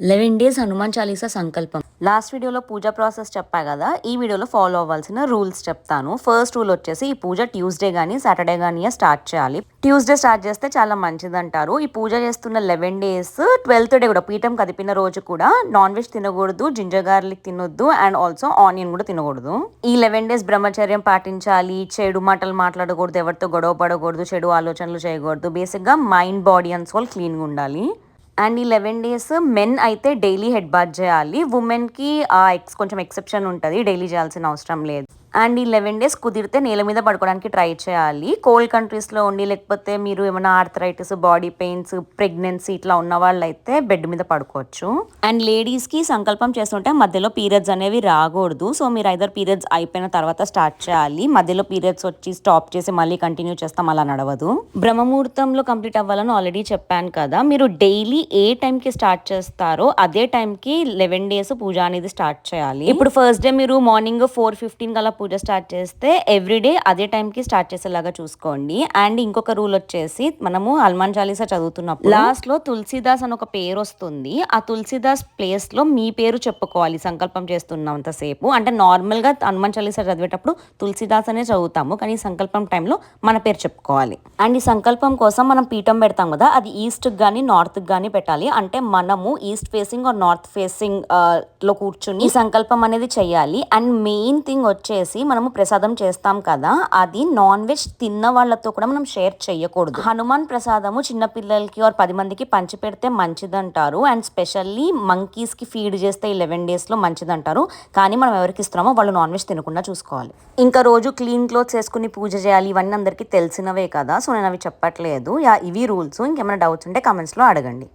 11 days Hanuman Chalisa సంకల్పం. Last వీడియోలో పూజ process చెప్పా కదా, ఈ వీడియోలో ఫాలో అవ్వాల్సిన రూల్స్ చెప్తాను. ఫస్ట్ రూల్ వచ్చేసి ఈ పూజ ట్యూస్డే కానీ సాటర్డే కానీ స్టార్ట్ చేయాలి. ట్యూస్డే స్టార్ట్ చేస్తే చాలా మంచిదంటారు. ఈ పూజ చేస్తున్న 11 డేస్ 12th డే కూడా పీఠం కదిపిన రోజు కూడా నాన్ వెజ్ తినకూడదు, జింజర్ గార్లిక్ తినొద్దు అండ్ ఆల్సో ఆనియన్ కూడా తినకూడదు. ఈ 11 డేస్ బ్రహ్మచర్యం పాటించాలి, చెడు మాటలు మాట్లాడకూడదు, ఎవరితో గొడవ పడకూడదు, చెడు ఆలోచనలు చేయకూడదు. బేసిక్గా మైండ్, బాడీ అండ్ సోల్ క్లీన్గా ఉండాలి. అండ్ ఈ 11 డేస్ మెన్ అయితే డైలీ హెడ్ బాత్ చేయాలి. ఉమెన్కి కొంచెం ఎక్సెప్షన్ ఉంటుంది, డైలీ చేయాల్సిన అవసరం లేదు. అండ్ ఈ 11 డేస్ కుదిరితే నేల మీద పడుకోవడానికి ట్రై చేయాలి. కోల్డ్ కంట్రీస్లో ఉండి, లేకపోతే మీరు ఏమైనా ఆర్థరైటిస్, బాడీ పెయిన్స్, ప్రెగ్నెన్సీ ఇట్లా ఉన్న వాళ్ళు అయితే బెడ్ మీద పడుకోవచ్చు. అండ్ లేడీస్కి సంకల్పం చేస్తుంటే మధ్యలో పీరియడ్స్ అనేవి రాకూడదు. సో మీరు ఐదర్ పీరియడ్స్ అయిపోయిన తర్వాత స్టార్ట్ చేయాలి. మధ్యలో పీరియడ్స్ వచ్చి స్టాప్ చేసి మళ్ళీ కంటిన్యూ చేస్తాం, అలా నడవదు. బ్రహ్మముహూర్తంలో కంప్లీట్ అవ్వాలని ఆల్రెడీ చెప్పాను కదా. మీరు డైలీ ఏ టైంకి స్టార్ట్ చేస్తారో అదే టైంకి 11 డేస్ పూజ అనేది స్టార్ట్ చేయాలి. ఇప్పుడు ఫస్ట్ డే మీరు మార్నింగ్ 4:15 కల్లా పూజ స్టార్ట్ చేస్తే ఎవ్రీడే అదే టైంకి స్టార్ట్ చేసేలాగా చూసుకోండి. అండ్ ఇంకొక రూల్ వచ్చేసి, మనము హనుమాన్ చాలీసా చదువుతున్నప్పుడు లాస్ట్ లో తులసీదాస్ అని ఒక పేరు వస్తుంది. ఆ తులసీదాస్ ప్లేస్ లో మీ పేరు చెప్పుకోవాలి సంకల్పం చేస్తున్నంతసేపు. అంటే నార్మల్ గా హనుమాన్ చాలీసా చదివేటప్పుడు తులసీదాస్ అనే చదువుతాము, కానీ సంకల్పం టైంలో మన పేరు చెప్పుకోవాలి. అండ్ ఈ సంకల్పం కోసం మనం పీఠం పెడతాం కదా, అది ఈస్ట్ కానీ నార్త్ కానీ పెట్టాలి. అంటే మనము east facing or north facing లో కూర్చుని ఈ సంకల్పం అనేది చెయ్యాలి. అండ్ మెయిన్ థింగ్ వచ్చేసి, మనము ప్రసాదం చేస్తాం కదా, అది నాన్ వెజ్ తిన్న వాళ్ళతో కూడా మనం షేర్ చేయకూడదు. హనుమాన్ ప్రసాదము చిన్న పిల్లలకి ఆర్ 10 మందికి పంచి పెడితే మంచిదంటారు. అండ్ స్పెషల్లీ మంకీస్ కి ఫీడ్ చేస్తే 11 డేస్ లో మంచిదంటారు. కానీ మనం ఎవరికి ఇస్తున్నామో వాళ్ళు నాన్ వెజ్ తినకుండా చూసుకోవాలి. ఇంకా రోజు క్లీన్ క్లోత్స్ వేసుకుని పూజ చేయాలి. ఇవన్నీ అందరికీ తెలిసినవే కదా, సో నేను అవి చెప్పట్లేదు. ఇవి రూల్స్. ఇంకేమైనా డౌట్స్ ఉంటే కామెంట్స్ లో అడగండి.